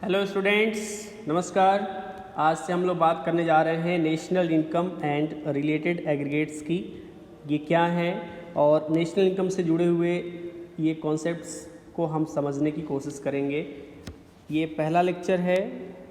Hello students, नमस्कार। आज से हम लोग बात करने जा रहे हैं national income and related aggregates की। ये क्या है और नेशनल इनकम से जुड़े हुए ये कॉन्सेप्ट्स को हम समझने की कोशिश करेंगे। ये पहला लेक्चर है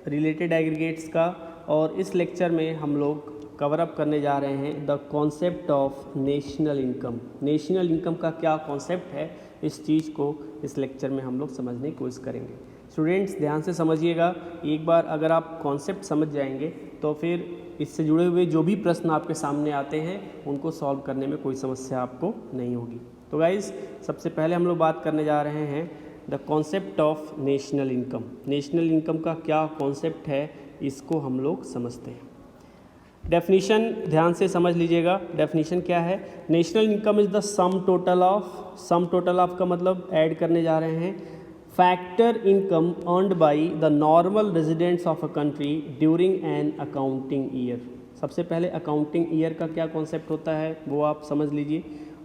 रिलेटेड एग्रीगेट्स का और इस लेक्चर में हम लोग कवर अप करने जा रहे हैं the concept of national income. National income का क्या कॉन्सेप्ट है, इस चीज़ को इस लेक्चर में हम लोग समझने की कोशिश करेंगे। स्टूडेंट्स ध्यान से समझिएगा। एक बार अगर आप कॉन्सेप्ट समझ जाएंगे तो फिर इससे जुड़े हुए जो भी प्रश्न आपके सामने आते हैं उनको सॉल्व करने में कोई समस्या आपको नहीं होगी। तो गाइस, सबसे पहले हम लोग बात करने जा रहे हैं the concept of national income. National income का क्या कॉन्सेप्ट है, इसको हम लोग समझते हैं। डेफिनीशन ध्यान से समझ लीजिएगा। डेफिनीशन क्या है? National income is the sum total of का मतलब ऐड करने जा रहे हैं factor income earned by the normal residents of a country during an accounting year. सबसे पहले अकाउंटिंग ईयर का क्या कॉन्सेप्ट होता है वो आप समझ लीजिए।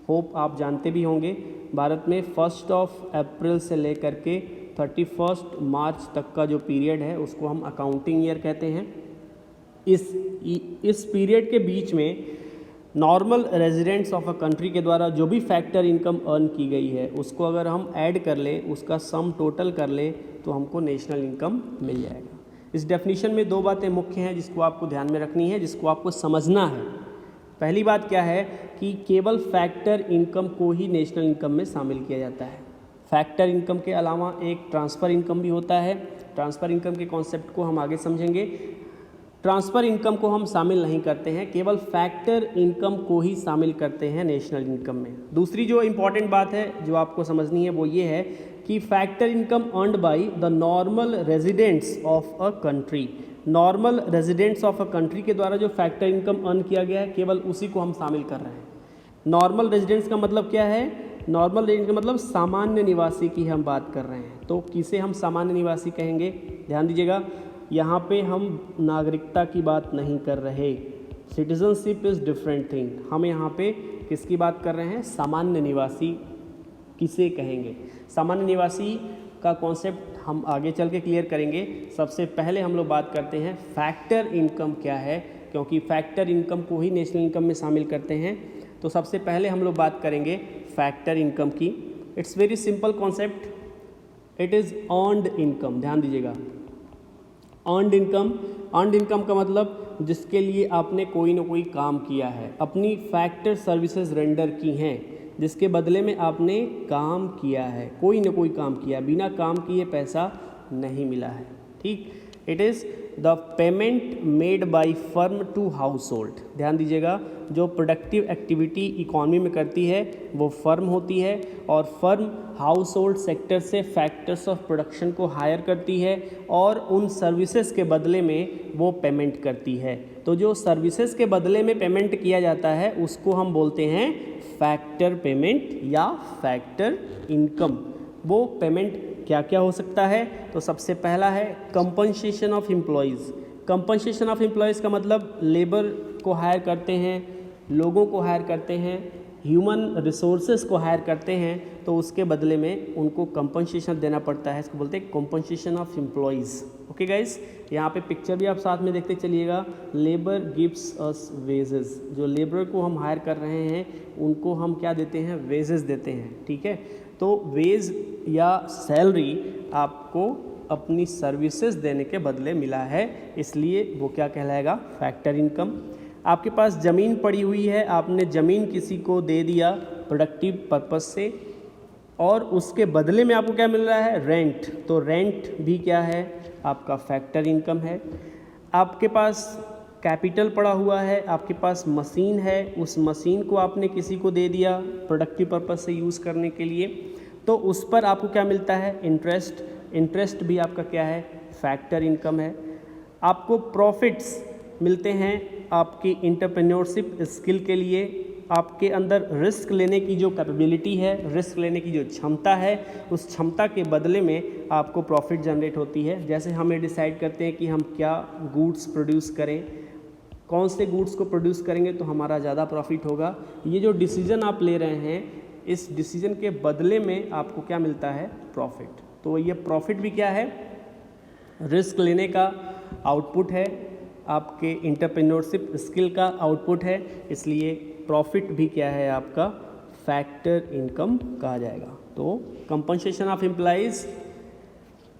होप आप जानते भी होंगे, भारत में 1 अप्रैल से लेकर के 31 मार्च तक का जो पीरियड है उसको हम अकाउंटिंग ईयर कहते हैं। इस पीरियड के बीच में normal residents of a country के द्वारा जो भी फैक्टर इनकम अर्न की गई है उसको अगर हम ऐड कर लें, उसका सम टोटल कर लें तो हमको नेशनल इनकम मिल जाएगा। इस डेफिनीशन में दो बातें मुख्य हैं जिसको आपको ध्यान में रखनी है, जिसको आपको समझना है। पहली बात क्या है कि केवल फैक्टर इनकम को ही नेशनल इनकम में शामिल किया जाता है। फैक्टर इनकम के अलावा एक ट्रांसफ़र इनकम भी होता है। ट्रांसफ़र इनकम के कॉन्सेप्ट को हम आगे समझेंगे। ट्रांसफ़र इनकम को हम शामिल नहीं करते हैं, केवल फैक्टर इनकम को ही शामिल करते हैं नेशनल इनकम में। दूसरी जो इम्पॉर्टेंट बात है जो आपको समझनी है वो ये है कि factor income earned by the normal residents of a country. Normal residents of a country के द्वारा जो फैक्टर इनकम अर्न किया गया है केवल उसी को हम शामिल कर रहे हैं। नॉर्मल रेजिडेंट्स का मतलब क्या है? नॉर्मल रेजिडेंट का मतलब सामान्य निवासी की हम बात कर रहे हैं। तो किसे हम सामान्य निवासी कहेंगे? ध्यान दीजिएगा, यहाँ पे हम नागरिकता की बात नहीं कर रहे। Citizenship is different thing. हम यहाँ पे किसकी बात कर रहे हैं? सामान्य निवासी किसे कहेंगे? सामान्य निवासी का कॉन्सेप्ट हम आगे चल के क्लियर करेंगे। सबसे पहले हम लोग बात करते हैं फैक्टर इनकम क्या है, क्योंकि फैक्टर इनकम को ही नेशनल इनकम में शामिल करते हैं। तो सबसे पहले हम लोग बात करेंगे फैक्टर इनकम की। It's very simple concept, it is earned income. ध्यान दीजिएगा, अर्नड इनकम का मतलब जिसके लिए आपने कोई ना कोई काम किया है, अपनी फैक्टर सर्विसेज रेंडर की हैं, जिसके बदले में आपने काम किया है, कोई ना कोई काम किया, बिना काम किए पैसा नहीं मिला है। ठीक, it is the payment made by firm to household. ध्यान दीजिएगा, जो प्रोडक्टिव एक्टिविटी इकॉनमी में करती है वो फर्म होती है और फर्म हाउस होल्ड सेक्टर से फैक्टर्स ऑफ प्रोडक्शन को हायर करती है और उन सर्विसेज के बदले में वो पेमेंट करती है। तो जो सर्विसेज के बदले में पेमेंट किया जाता है उसको हम बोलते हैं फैक्टर पेमेंट या फैक्टर इनकम। वो पेमेंट क्या क्या हो सकता है? तो सबसे पहला है compensation of employees. Compensation of employees का मतलब लेबर को हायर करते हैं, लोगों को हायर करते हैं, ह्यूमन रिसोर्सेज को हायर करते हैं, तो उसके बदले में उनको कंपनसेशन देना पड़ता है। इसको बोलते हैं compensation of employees. Okay guys, यहाँ पे पिक्चर भी आप साथ में देखते चलिएगा। Labour gives us wages. जो लेबर को हम हायर कर रहे हैं उनको हम क्या देते हैं? वेजेस देते हैं। ठीक है, तो वेज या सैलरी आपको अपनी सर्विसेज देने के बदले मिला है, इसलिए वो क्या कहलाएगा? Factor income. आपके पास ज़मीन पड़ी हुई है, आपने ज़मीन किसी को दे दिया प्रोडक्टिव पर्पस से और उसके बदले में आपको क्या मिल रहा है? रेंट। तो रेंट भी क्या है? आपका फैक्टर इनकम है। आपके पास कैपिटल पड़ा हुआ है, आपके पास मशीन है, उस मशीन को आपने किसी को दे दिया प्रोडक्टिव पर्पस से यूज़ करने के लिए, तो उस पर आपको क्या मिलता है? इंटरेस्ट। इंटरेस्ट भी आपका क्या है? फैक्टर इनकम है। आपको प्रॉफिट्स मिलते हैं आपकी एंटरप्रेन्योरशिप स्किल के लिए। आपके अंदर रिस्क लेने की जो कैपेबिलिटी है, रिस्क लेने की जो क्षमता है, उस क्षमता के बदले में आपको प्रॉफिट जनरेट होती है। जैसे हमें डिसाइड करते हैं कि हम क्या गुड्स प्रोड्यूस करें, कौन से गुड्स को प्रोड्यूस करेंगे तो हमारा ज़्यादा प्रॉफिट होगा। ये जो डिसीजन आप ले रहे हैं, इस डिसीजन के बदले में आपको क्या मिलता है? प्रॉफिट। तो ये प्रॉफिट भी क्या है? रिस्क लेने का आउटपुट है, आपके इंटरप्रेन्योरशिप स्किल का आउटपुट है, इसलिए प्रॉफिट भी क्या है आपका फैक्टर इनकम कहा जाएगा। तो compensation of employees,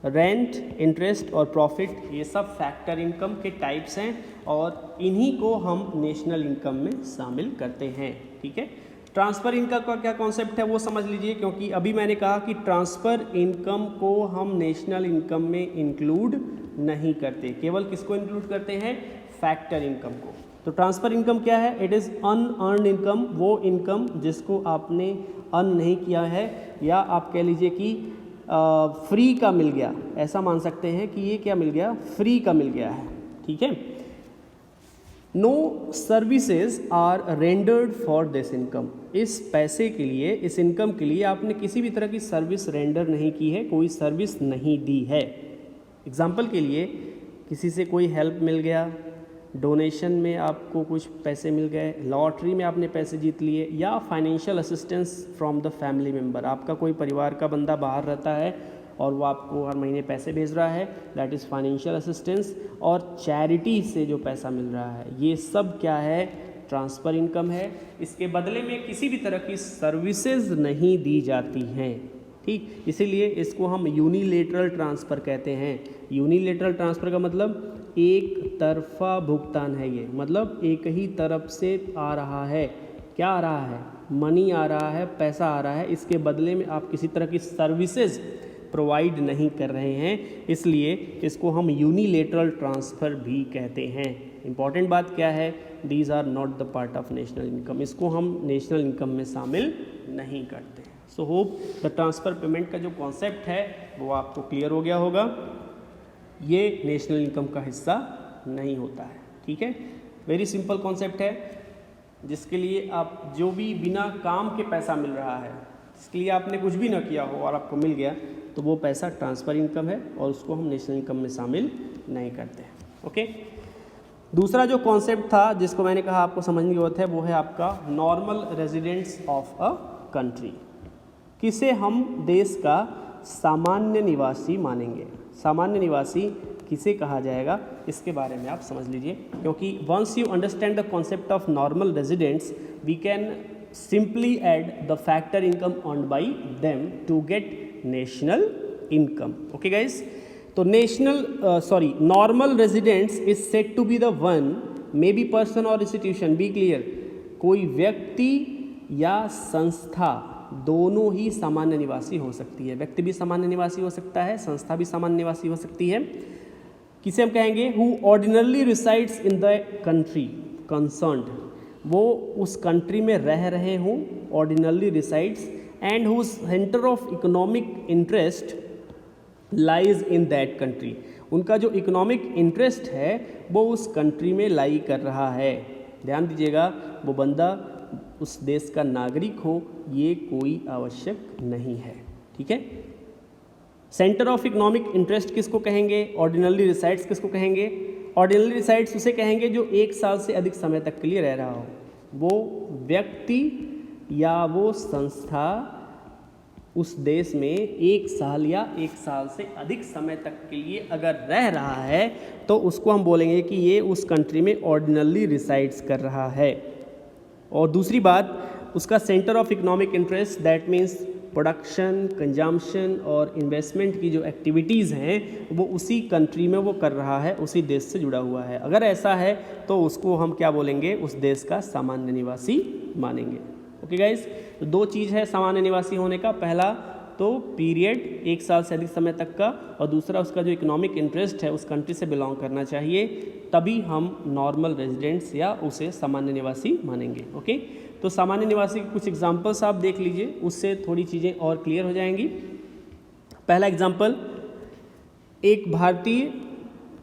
rent, interest और प्रॉफिट, ये सब फैक्टर इनकम के टाइप्स हैं और इन्हीं को हम नेशनल इनकम में शामिल करते हैं। ठीक है, ट्रांसफ़र इनकम का क्या कॉन्सेप्ट है वो समझ लीजिए, क्योंकि अभी मैंने कहा कि ट्रांसफ़र इनकम को हम नेशनल इनकम में इंक्लूड नहीं करते, केवल किसको इंक्लूड करते हैं, फैक्टर इनकम को। तो ट्रांसफ़र इनकम क्या है, इट इज़ अनअर्न्ड इनकम, वो इनकम जिसको आपने अर्न नहीं किया है या आप कह लीजिए कि फ्री का मिल गया, ऐसा मान सकते हैं कि ये क्या मिल गया, फ्री का मिल गया है। ठीक है, no services are rendered for this income, इस पैसे के लिए, इस इनकम के लिए आपने किसी भी तरह की सर्विस रेंडर नहीं की है, कोई सर्विस नहीं दी है। एग्जाम्पल के लिए किसी से कोई हेल्प मिल गया, डोनेशन में आपको कुछ पैसे मिल गए, लॉटरी में आपने पैसे जीत लिए, या financial assistance from the family member, आपका कोई परिवार का बंदा बाहर रहता है और वो आपको हर महीने पैसे भेज रहा है, दैट इज़ फाइनेंशियल असिस्टेंस, और चैरिटी से जो पैसा मिल रहा है, ये सब क्या है, ट्रांसफ़र इनकम है। इसके बदले में किसी भी तरह की सर्विसेज नहीं दी जाती हैं। ठीक, इसीलिए इसको हम यूनिलेटरल ट्रांसफ़र कहते हैं। यूनिलेटरल ट्रांसफ़र का मतलब एक तरफा भुगतान है, ये मतलब एक ही तरफ से आ रहा है, क्या आ रहा है, मनी आ रहा है, पैसा आ रहा है, इसके बदले में आप किसी तरह की सर्विसेज प्रोवाइड नहीं कर रहे हैं, इसलिए इसको हम यूनिलेटरल ट्रांसफ़र भी कहते हैं। इंपॉर्टेंट बात क्या है, these are not the part of national income, इसको हम नेशनल इनकम में शामिल नहीं करते। So hope the transfer payment का जो कॉन्सेप्ट है वो आपको क्लियर हो गया होगा, ये नेशनल इनकम का हिस्सा नहीं होता है। ठीक है, वेरी सिंपल कॉन्सेप्ट है, जिसके लिए आप जो भी बिना काम के पैसा मिल रहा है, जिसके लिए आपने कुछ भी ना किया हो और आपको मिल गया, तो वो पैसा ट्रांसफ़र इनकम है और उसको हम नेशनल इनकम में शामिल नहीं करते। ओके, दूसरा जो कॉन्सेप्ट था जिसको मैंने कहा आपको समझने की जरूरत है, वो है आपका normal residents of a country, किसे हम देश का सामान्य निवासी मानेंगे। सामान्य निवासी किसे कहा जाएगा, इसके बारे में आप समझ लीजिए, क्योंकि once you understand the concept of normal residents, we can simply add the factor income earned by them to get national income. Okay guys, तो normal residents is said to be the one, may be person और institution, be clear, कोई व्यक्ति या संस्था दोनों ही सामान्य निवासी हो सकती है। व्यक्ति भी सामान्य निवासी हो सकता है, संस्था भी सामान्य निवासी हो सकती है। किसे हम कहेंगे, who ordinarily resides in the country concerned, वो उस कंट्री में रह रहे हों, ordinarily resides, and whose centre of economic interest lies in that country, उनका जो इकोनॉमिक इंटरेस्ट है वो उस कंट्री में लाई कर रहा है। ध्यान दीजिएगा, वो बंदा उस देश का नागरिक हो ये कोई आवश्यक नहीं है। ठीक है, सेंटर ऑफ इकोनॉमिक इंटरेस्ट किसको कहेंगे, ऑर्डिनरली रिसाइड्स किसको कहेंगे, ऑर्डिनरली रिसाइड्स उसे कहेंगे जो 1 साल से अधिक समय तक के लिए रह रहा हो। वो व्यक्ति या वो संस्था उस देश में 1 साल या 1 साल से अधिक समय तक के लिए अगर रह रहा है तो उसको हम बोलेंगे कि ये उस कंट्री में ऑर्डिनरली रिसाइड्स कर रहा है। और दूसरी बात, उसका centre of economic interest, that means production, consumption और इन्वेस्टमेंट की जो एक्टिविटीज़ हैं वो उसी कंट्री में वो कर रहा है, उसी देश से जुड़ा हुआ है। अगर ऐसा है तो उसको हम क्या बोलेंगे, उस देश का सामान्य निवासी मानेंगे। ओके गाइज, तो 2 चीज़ है सामान्य निवासी होने का, पहला तो पीरियड 1 साल से अधिक समय तक का, और दूसरा उसका जो इकोनॉमिक इंटरेस्ट है उस कंट्री से बिलोंग करना चाहिए, तभी हम नॉर्मल रेजिडेंट्स या उसे सामान्य निवासी मानेंगे। ओके, तो सामान्य निवासी के कुछ एग्जांपल्स आप देख लीजिए, उससे थोड़ी चीज़ें और क्लियर हो जाएंगी। पहला एग्जांपल, एक भारतीय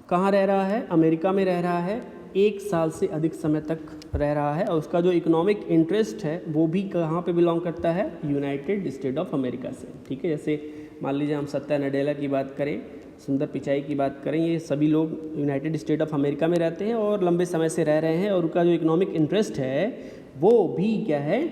कहाँ रह रहा है, अमेरिका में रह रहा है, 1 साल से अधिक समय तक रह रहा है, और उसका जो इकोनॉमिक इंटरेस्ट है वो भी कहाँ पे बिलोंग करता है, यूनाइटेड स्टेट ऑफ अमेरिका से। ठीक है, जैसे मान लीजिए हम सत्या नडेला की बात करें, सुंदर पिचाई की बात करें, ये सभी लोग यूनाइटेड स्टेट ऑफ अमेरिका में रहते हैं और लंबे समय से रह रहे हैं, और उनका जो इकोनॉमिक इंटरेस्ट है वो भी क्या है,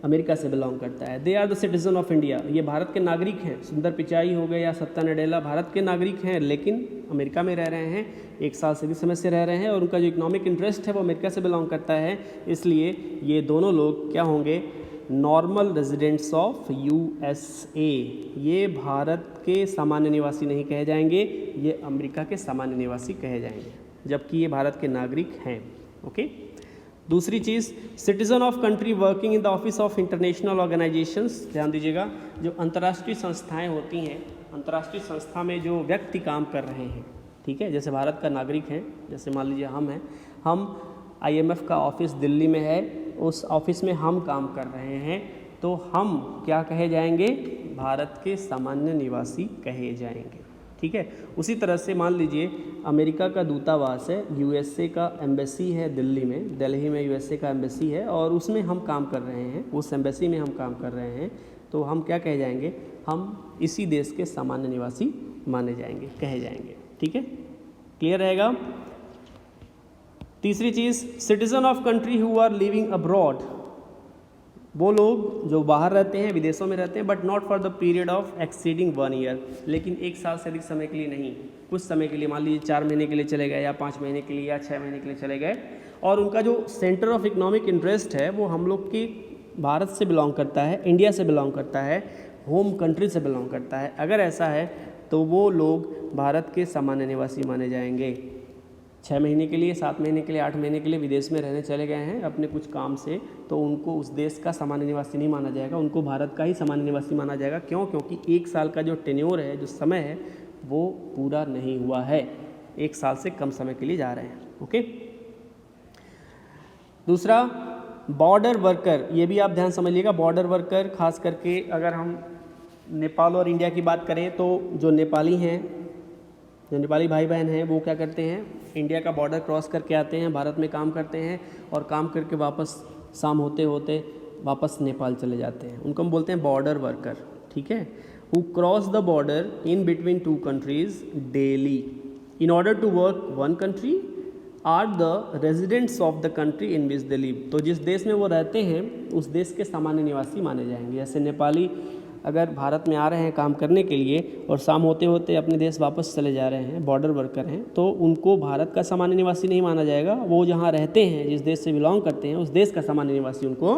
अमेरिका से बिलोंग करता है। They are the citizen of India, ये भारत के नागरिक हैं। सुंदर पिचाई हो गए या सत्ता नडेला भारत के नागरिक हैं, लेकिन अमेरिका में रह रहे हैं, 1 साल से भी समय से रह रहे हैं, और उनका जो इकोनॉमिक इंटरेस्ट है वो अमेरिका से बिलोंग करता है। इसलिए ये दोनों लोग क्या होंगे, नॉर्मल रेजिडेंट्स ऑफ यूएसए। ये भारत के सामान्य निवासी नहीं कहे जाएंगे, ये अमेरिका के सामान्य निवासी कहे जाएंगे, जबकि ये भारत के नागरिक हैं। ओके। दूसरी चीज़, citizen of country working in the office of international organisations. ध्यान दीजिएगा, जो अंतर्राष्ट्रीय संस्थाएं होती हैं, अंतर्राष्ट्रीय संस्था में जो व्यक्ति काम कर रहे हैं, ठीक है, जैसे भारत का नागरिक हैं, जैसे मान लीजिए हम हैं, हम IMF का ऑफिस दिल्ली में है, उस ऑफिस में हम काम कर रहे हैं, तो हम क्या कहे जाएंगे, भारत के सामान्य निवासी कहे जाएंगे। ठीक है। उसी तरह से मान लीजिए अमेरिका का दूतावास है, USA का एम्बेसी है दिल्ली में, दिल्ली में USA का एम्बेसी है, और उसमें हम काम कर रहे हैं, उस एम्बेसी में हम काम कर रहे हैं, तो हम क्या कहे जाएंगे, हम इसी देश के सामान्य निवासी माने जाएंगे, कहे जाएंगे। ठीक है, क्लियर रहेगा। तीसरी चीज़, citizen of country who are living abroad, वो लोग जो बाहर रहते हैं, विदेशों में रहते हैं, but not for the period of exceeding 1 year, लेकिन 1 साल से अधिक समय के लिए नहीं, कुछ समय के लिए, मान लीजिए 4 महीने के लिए चले गए, या 5 महीने के लिए, या 6 महीने के लिए चले गए, और उनका जो सेंटर ऑफ इकोनॉमिक इंटरेस्ट है वो हम लोग की भारत से बिलोंग करता है, इंडिया से बिलोंग करता है, होम कंट्री से बिलोंग करता है। अगर ऐसा है तो वो लोग भारत के सामान्य निवासी माने जाएंगे। 6 महीने के लिए, 7 महीने के लिए, 8 महीने के लिए विदेश में रहने चले गए हैं अपने कुछ काम से, तो उनको उस देश का सामान्य निवासी नहीं माना जाएगा, उनको भारत का ही सामान्य निवासी माना जाएगा। क्यों? क्योंकि 1 साल का जो टेन्योर है, जो समय है, वो पूरा नहीं हुआ है, 1 साल से कम समय के लिए जा रहे हैं। ओके। दूसरा, बॉर्डर वर्कर, ये भी आप ध्यान समझिएगा। बॉर्डर वर्कर खास करके अगर हम नेपाल और इंडिया की बात करें, तो जो नेपाली हैं, जो नेपाली भाई बहन हैं, वो क्या करते हैं, इंडिया का बॉर्डर क्रॉस करके आते हैं, भारत में काम करते हैं, और काम करके वापस शाम होते होते वापस नेपाल चले जाते हैं, उनको हम बोलते हैं बॉर्डर वर्कर। ठीक है। Who cross the border in between 2 countries daily in order to work 1 country are the residents of the country in which they live. तो जिस देश में वो रहते हैं उस देश के सामान्य निवासी माने जाएंगे। जैसे नेपाली अगर भारत में आ रहे हैं काम करने के लिए और शाम होते होते अपने देश वापस चले जा रहे हैं, बॉर्डर वर्कर हैं, तो उनको भारत का सामान्य निवासी नहीं माना जाएगा, वो जहाँ रहते हैं, जिस देश से बिलोंग करते हैं, उस देश का सामान्य निवासी उनको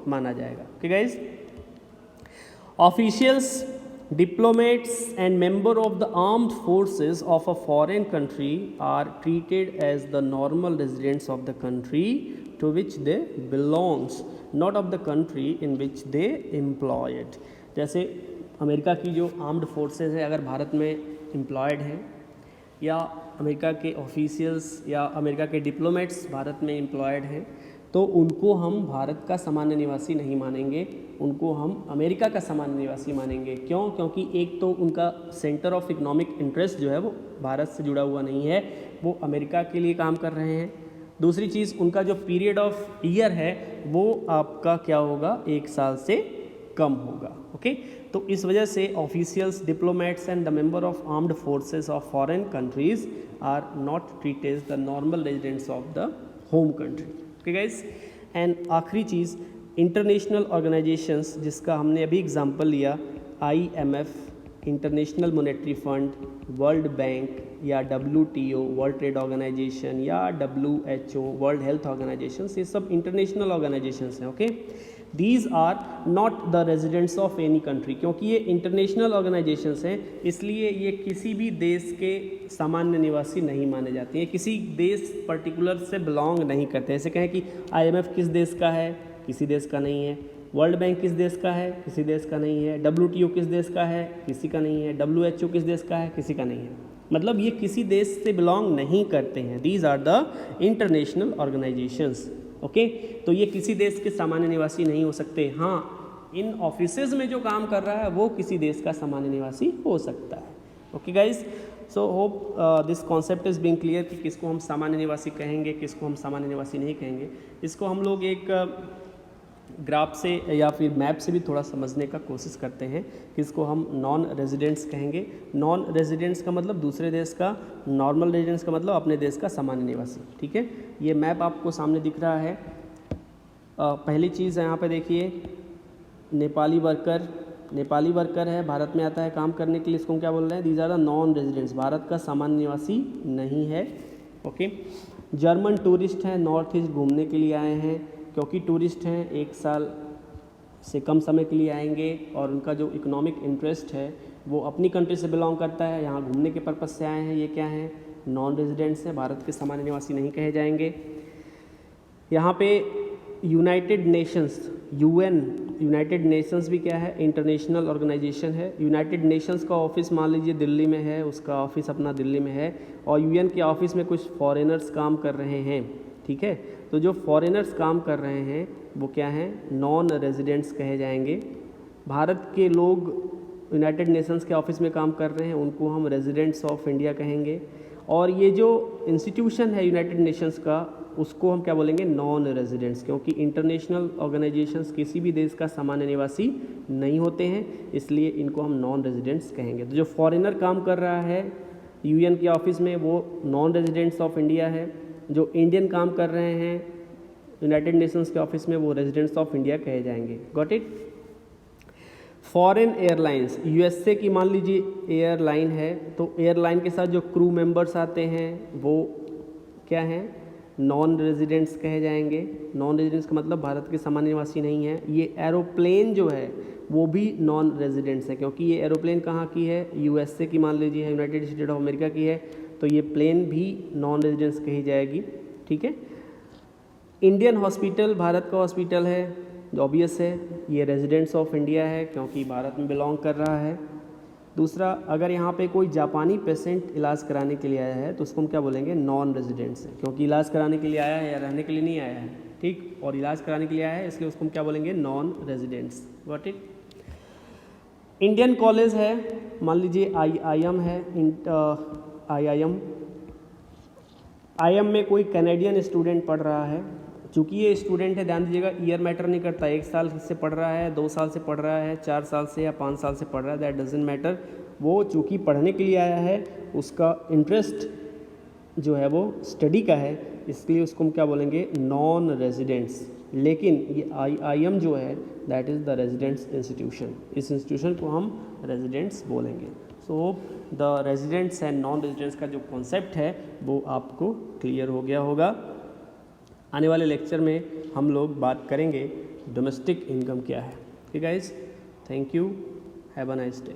माना जाएगा। Okay guys. Officials, diplomats and member of the armed forces of a foreign country are treated as the normal residents of the country to which they belongs, not of the country in which they employed. जैसे America की जो armed forces है, अगर भारत में employed हैं, या America के officials या अमेरिका के डिप्लोमेट्स भारत में एम्प्लॉयड हैं, तो उनको हम भारत का सामान्य निवासी नहीं मानेंगे, उनको हम अमेरिका का सामान्य निवासी मानेंगे। क्यों? क्योंकि एक तो उनका सेंटर ऑफ इकोनॉमिक इंटरेस्ट जो है वो भारत से जुड़ा हुआ नहीं है, वो अमेरिका के लिए काम कर रहे हैं। दूसरी चीज़, उनका जो पीरियड ऑफ ईयर है वो आपका क्या होगा, 1 साल से कम होगा। ओके। तो इस वजह से officials, diplomats and the member of armed forces of foreign countries are not treated the normal residents of the home country. Okay guys. And आखिरी चीज़, इंटरनेशनल ऑर्गेनाइजेशंस, जिसका हमने अभी एग्जांपल लिया, IMF, international monetary fund, world bank, या WTO, world trade organization, या WHO, world health organization, ये सब इंटरनेशनल ऑर्गेनाइजेशंस हैं। Okay. These are not the residents of any country, क्योंकि ये इंटरनेशनल ऑर्गेनाइजेशंस हैं, इसलिए ये किसी भी देश के सामान्य निवासी नहीं माने जाते हैं, किसी देश पर्टिकुलर से बिलोंग नहीं करते। ऐसे कहें कि IMF किस देश का है, किसी देश का नहीं है। वर्ल्ड बैंक किस देश का है, किसी देश का नहीं है। WTO किस देश का है, किसी का नहीं है। WHO किस देश का है, किसी का नहीं है। मतलब ये किसी देश से बिलोंग नहीं करते हैं। These are the international organizations. Okay. तो ये किसी देश के सामान्य निवासी नहीं हो सकते। हाँ, इन ऑफिसेज में जो काम कर रहा है वो किसी देश का सामान्य निवासी हो सकता है। Okay guys. So hope this concept is being clear कि किसको हम सामान्य निवासी कहेंगे, किसको हम सामान्य निवासी नहीं कहेंगे। इसको हम लोग एक ग्राफ से या फिर मैप से भी थोड़ा समझने का कोशिश करते हैं। किसको हम नॉन रेजिडेंट्स कहेंगे। नॉन रेजिडेंट्स का मतलब दूसरे देश का, नॉर्मल रेजिडेंट्स का मतलब अपने देश का सामान्य निवासी। ठीक है। ये मैप आपको सामने दिख रहा है। पहली चीज़ यहाँ पे देखिए, नेपाली वर्कर है, भारत में आता है काम करने के लिए, इसको हम क्या बोल रहे हैं? These are the non residents, Bharat का सामान्य निवासी नहीं है। ओके। जर्मन टूरिस्ट हैं, नॉर्थ ईस्ट घूमने के लिए आए हैं, क्योंकि टूरिस्ट हैं 1 साल से कम समय के लिए आएंगे और उनका जो इकोनॉमिक इंटरेस्ट है वो अपनी कंट्री से बिलोंग करता है, यहाँ घूमने के पर्पज़ से आए हैं। ये क्या हैं? नॉन रेजिडेंट्स हैं, भारत के सामान्य निवासी नहीं कहे जाएंगे। यहाँ पे यूनाइटेड नेशंस, यूनाइटेड नेशंस भी क्या है? इंटरनेशनल ऑर्गेनाइजेशन है। यूनाइटेड नेशंस का ऑफिस मान लीजिए दिल्ली में है, उसका ऑफिस अपना दिल्ली में है, और यूएन के ऑफिस में कुछ फॉरेनर्स काम कर रहे हैं, ठीक है। तो जो फॉरेनर्स काम कर रहे हैं वो क्या हैं? नॉन रेजिडेंट्स कहे जाएंगे। भारत के लोग यूनाइटेड नेशंस के ऑफिस में काम कर रहे हैं, उनको हम रेजिडेंट्स ऑफ इंडिया कहेंगे। और ये जो इंस्टीट्यूशन है यूनाइटेड नेशंस का, उसको हम क्या बोलेंगे? नॉन रेजिडेंट्स, क्योंकि इंटरनेशनल ऑर्गेनाइजेशंस किसी भी देश का सामान्य निवासी नहीं होते हैं, इसलिए इनको हम नॉन रेजिडेंट्स कहेंगे। तो जो फॉरेनर काम कर रहा है यूएन के ऑफिस में वो नॉन रेजिडेंट्स ऑफ इंडिया है, जो इंडियन काम कर रहे हैं यूनाइटेड नेशंस के ऑफिस में वो रेजिडेंट्स ऑफ इंडिया कहे जाएंगे। Got it. Foreign airlines, USA की मान लीजिए एयरलाइन है, तो एयरलाइन के साथ जो क्रू मेंबर्स आते हैं वो क्या हैं? नॉन रेजिडेंट्स कहे जाएंगे। नॉन रेजिडेंट्स का मतलब भारत के सामान्य निवासी नहीं है। ये एरोप्लेन जो है वो भी नॉन रेजिडेंट्स है, क्योंकि ये एरोप्लेन कहाँ की है? यूएसए की मान लीजिए है, यूनाइटेड स्टेट ऑफ अमेरिका की है, तो ये प्लेन भी नॉन रेजिडेंट्स कही जाएगी, ठीक है। इंडियन हॉस्पिटल भारत का हॉस्पिटल है, ऑब्वियस है, ये रेजिडेंट्स ऑफ इंडिया है क्योंकि भारत में बिलोंग कर रहा है। दूसरा, अगर यहाँ पे कोई जापानी पेशेंट इलाज कराने के लिए आया है तो उसको हम क्या बोलेंगे? नॉन रेजिडेंट्स है, क्योंकि इलाज कराने के लिए आया है या रहने के लिए नहीं आया है, ठीक, और इलाज कराने के लिए आया है, इसलिए उसको हम क्या बोलेंगे? Non residents. Got it. Indian college है, मान लीजिए IIM है, IIM में कोई कैनेडियन स्टूडेंट पढ़ रहा है। चूँकि ये स्टूडेंट है, ध्यान दीजिएगा, ईयर मैटर नहीं करता, 1 साल से पढ़ रहा है, 2 साल से पढ़ रहा है, 4 साल से या 5 साल से पढ़ रहा है, दैट डजेंट मैटर। वो चूँकि पढ़ने के लिए आया है, उसका इंटरेस्ट जो है वो स्टडी का है, इसलिए उसको हम क्या बोलेंगे? Non residents. लेकिन ये IIM जो है that is the residents institution, इस इंस्टीट्यूशन को हम रेजिडेंट्स बोलेंगे। So the residents and non residents का जो कॉन्सेप्ट है वो आपको क्लियर हो गया होगा। आने वाले लेक्चर में हम लोग बात करेंगे डोमेस्टिक इनकम क्या है। ठीक है guys, thank you, have a nice day.